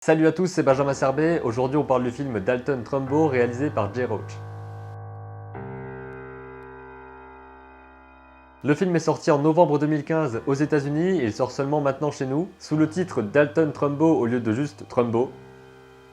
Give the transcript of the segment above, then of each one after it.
Salut à tous, c'est Benjamin Serbet. Aujourd'hui, on parle du film Dalton Trumbo réalisé par Jay Roach. Le film est sorti en novembre 2015 aux États-Unis et il sort seulement maintenant chez nous, sous le titre Dalton Trumbo au lieu de juste Trumbo.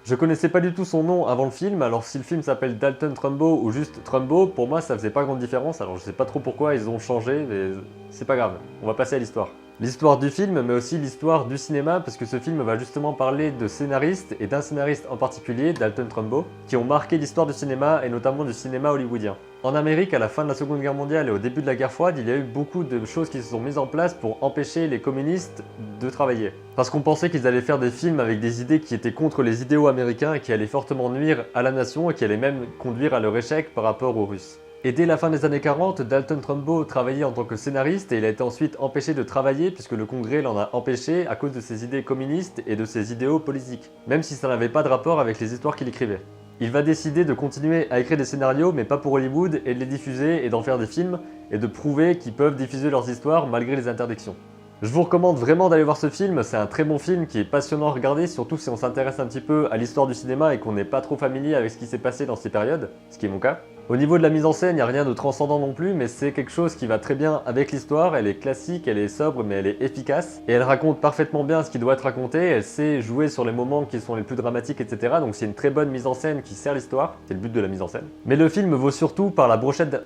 Je connaissais pas du tout son nom avant le film, alors si le film s'appelle Dalton Trumbo ou juste Trumbo, pour moi ça faisait pas grande différence, alors je sais pas trop pourquoi ils ont changé, mais c'est pas grave, on va passer à l'histoire. L'histoire du film, mais aussi l'histoire du cinéma, parce que ce film va justement parler de scénaristes, et d'un scénariste en particulier, Dalton Trumbo, qui ont marqué l'histoire du cinéma, et notamment du cinéma hollywoodien. En Amérique, à la fin de la Seconde Guerre mondiale et au début de la guerre froide, il y a eu beaucoup de choses qui se sont mises en place pour empêcher les communistes de travailler. Parce qu'on pensait qu'ils allaient faire des films avec des idées qui étaient contre les idéaux américains et qui allaient fortement nuire à la nation et qui allaient même conduire à leur échec par rapport aux Russes. Et dès la fin des années 40, Dalton Trumbo travaillait en tant que scénariste et il a été ensuite empêché de travailler puisque le Congrès l'en a empêché à cause de ses idées communistes et de ses idéaux politiques, même si ça n'avait pas de rapport avec les histoires qu'il écrivait. Il va décider de continuer à écrire des scénarios mais pas pour Hollywood et de les diffuser et d'en faire des films et de prouver qu'ils peuvent diffuser leurs histoires malgré les interdictions. Je vous recommande vraiment d'aller voir ce film, c'est un très bon film qui est passionnant à regarder, surtout si on s'intéresse un petit peu à l'histoire du cinéma et qu'on n'est pas trop familier avec ce qui s'est passé dans ces périodes, ce qui est mon cas. Au niveau de la mise en scène, il n'y a rien de transcendant non plus, mais c'est quelque chose qui va très bien avec l'histoire, elle est classique, elle est sobre, mais elle est efficace, et elle raconte parfaitement bien ce qui doit être raconté, elle sait jouer sur les moments qui sont les plus dramatiques, etc. Donc c'est une très bonne mise en scène qui sert l'histoire, c'est le but de la mise en scène. Mais le film vaut surtout par la brochette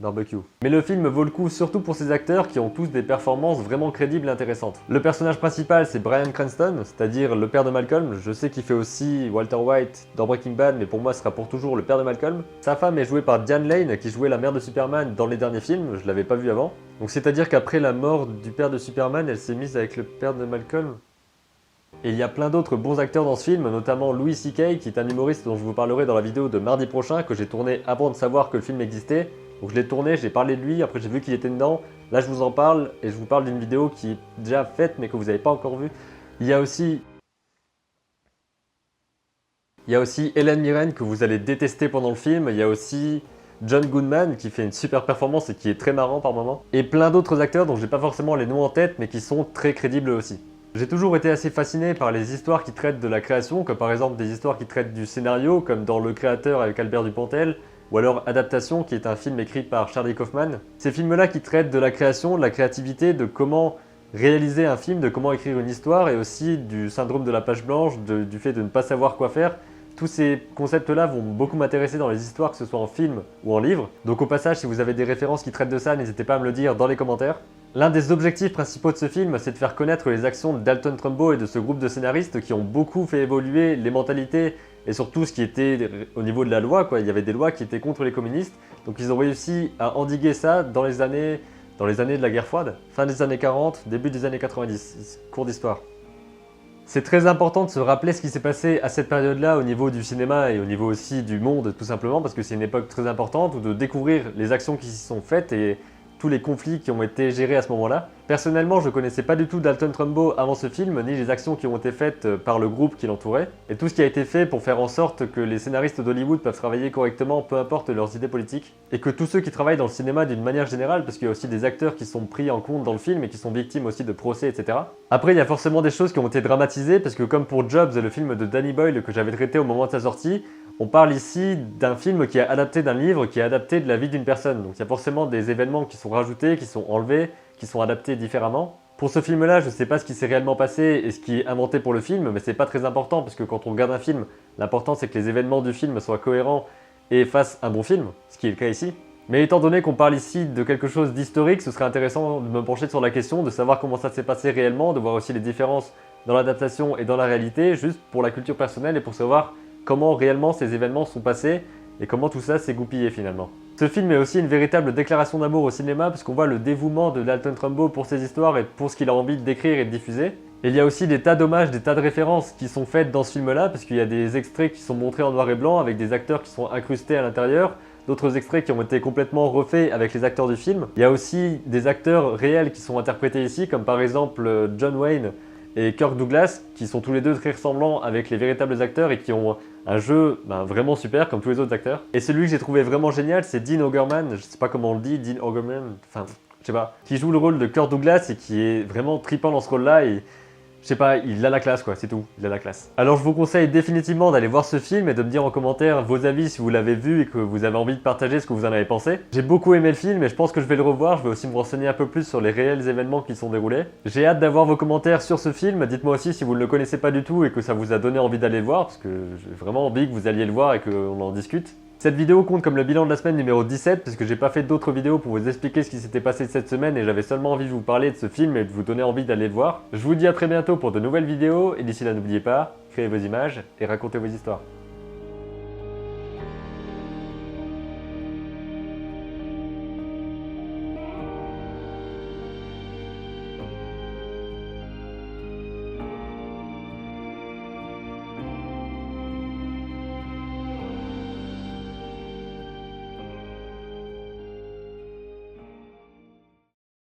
barbecue. Mais le film vaut le coup surtout pour ses acteurs qui ont tous des performances vraiment crédibles et intéressantes. Le personnage principal c'est Bryan Cranston, c'est-à-dire le père de Malcolm. Je sais qu'il fait aussi Walter White dans Breaking Bad, mais pour moi ce sera pour toujours le père de Malcolm. Sa femme est jouée par Diane Lane qui jouait la mère de Superman dans les derniers films, je l'avais pas vu avant. Donc c'est-à-dire qu'après la mort du père de Superman, elle s'est mise avec le père de Malcolm. Et il y a plein d'autres bons acteurs dans ce film, notamment Louis C.K. qui est un humoriste dont je vous parlerai dans la vidéo de mardi prochain, que j'ai tourné avant de savoir que le film existait. Donc je l'ai tourné, j'ai parlé de lui, après j'ai vu qu'il était dedans. Là je vous en parle et je vous parle d'une vidéo qui est déjà faite mais que vous n'avez pas encore vue. Il y a aussi Helen Mirren que vous allez détester pendant le film. Il y a aussi John Goodman qui fait une super performance et qui est très marrant par moments. Et plein d'autres acteurs dont j'ai pas forcément les noms en tête mais qui sont très crédibles aussi. J'ai toujours été assez fasciné par les histoires qui traitent de la création, comme par exemple des histoires qui traitent du scénario, comme dans Le Créateur avec Albert Dupontel, ou alors Adaptation, qui est un film écrit par Charlie Kaufman. Ces films-là qui traitent de la création, de la créativité, de comment réaliser un film, de comment écrire une histoire, et aussi du syndrome de la page blanche, du fait de ne pas savoir quoi faire. Tous ces concepts-là vont beaucoup m'intéresser dans les histoires, que ce soit en film ou en livre. Donc au passage, si vous avez des références qui traitent de ça, n'hésitez pas à me le dire dans les commentaires. L'un des objectifs principaux de ce film, c'est de faire connaître les actions de Dalton Trumbo et de ce groupe de scénaristes qui ont beaucoup fait évoluer les mentalités et surtout ce qui était au niveau de la loi, quoi. Il y avait des lois qui étaient contre les communistes, donc ils ont réussi à endiguer ça dans les années de la guerre froide, fin des années 40, début des années 90, cours d'histoire. C'est très important de se rappeler ce qui s'est passé à cette période-là au niveau du cinéma et au niveau aussi du monde tout simplement parce que c'est une époque très importante où de découvrir les actions qui s'y sont faites et tous les conflits qui ont été gérés à ce moment-là. Personnellement, je connaissais pas du tout Dalton Trumbo avant ce film, ni les actions qui ont été faites par le groupe qui l'entourait, et tout ce qui a été fait pour faire en sorte que les scénaristes d'Hollywood peuvent travailler correctement, peu importe leurs idées politiques, et que tous ceux qui travaillent dans le cinéma d'une manière générale, parce qu'il y a aussi des acteurs qui sont pris en compte dans le film et qui sont victimes aussi de procès, etc. Après, il y a forcément des choses qui ont été dramatisées, parce que comme pour Jobs, le film de Danny Boyle que j'avais traité au moment de sa sortie, on parle ici d'un film qui est adapté d'un livre, qui est adapté de la vie d'une personne. Donc il y a forcément des événements qui sont rajoutés, qui sont enlevés, qui sont adaptés différemment. Pour ce film-là, je ne sais pas ce qui s'est réellement passé et ce qui est inventé pour le film, mais c'est pas très important parce que quand on regarde un film, l'important c'est que les événements du film soient cohérents et fassent un bon film, ce qui est le cas ici. Mais étant donné qu'on parle ici de quelque chose d'historique, ce serait intéressant de me pencher sur la question, de savoir comment ça s'est passé réellement, de voir aussi les différences dans l'adaptation et dans la réalité, juste pour la culture personnelle et pour savoir comment réellement ces événements sont passés et comment tout ça s'est goupillé finalement. Ce film est aussi une véritable déclaration d'amour au cinéma parce qu'on voit le dévouement de Dalton Trumbo pour ses histoires et pour ce qu'il a envie d'écrire et de diffuser. Et il y a aussi des tas d'hommages, des tas de références qui sont faites dans ce film-là parce qu'il y a des extraits qui sont montrés en noir et blanc avec des acteurs qui sont incrustés à l'intérieur, d'autres extraits qui ont été complètement refaits avec les acteurs du film. Il y a aussi des acteurs réels qui sont interprétés ici, comme par exemple John Wayne et Kirk Douglas, qui sont tous les deux très ressemblants avec les véritables acteurs et qui ont un jeu vraiment super comme tous les autres acteurs. Et celui que j'ai trouvé vraiment génial, c'est Dean Augerman, je sais pas comment on le dit, Dean Augerman, enfin je sais pas, qui joue le rôle de Kirk Douglas et qui est vraiment trippant dans ce rôle-là. Et Je sais pas, il a la classe quoi, c'est tout, il a la classe. Alors je vous conseille définitivement d'aller voir ce film et de me dire en commentaire vos avis si vous l'avez vu et que vous avez envie de partager ce que vous en avez pensé. J'ai beaucoup aimé le film et je pense que je vais le revoir, je vais aussi me renseigner un peu plus sur les réels événements qui sont déroulés. J'ai hâte d'avoir vos commentaires sur ce film, dites-moi aussi si vous ne le connaissez pas du tout et que ça vous a donné envie d'aller le voir, parce que j'ai vraiment envie que vous alliez le voir et qu'on en discute. Cette vidéo compte comme le bilan de la semaine numéro 17 puisque j'ai pas fait d'autres vidéos pour vous expliquer ce qui s'était passé cette semaine et j'avais seulement envie de vous parler de ce film et de vous donner envie d'aller le voir. Je vous dis à très bientôt pour de nouvelles vidéos et d'ici là n'oubliez pas, créez vos images et racontez vos histoires.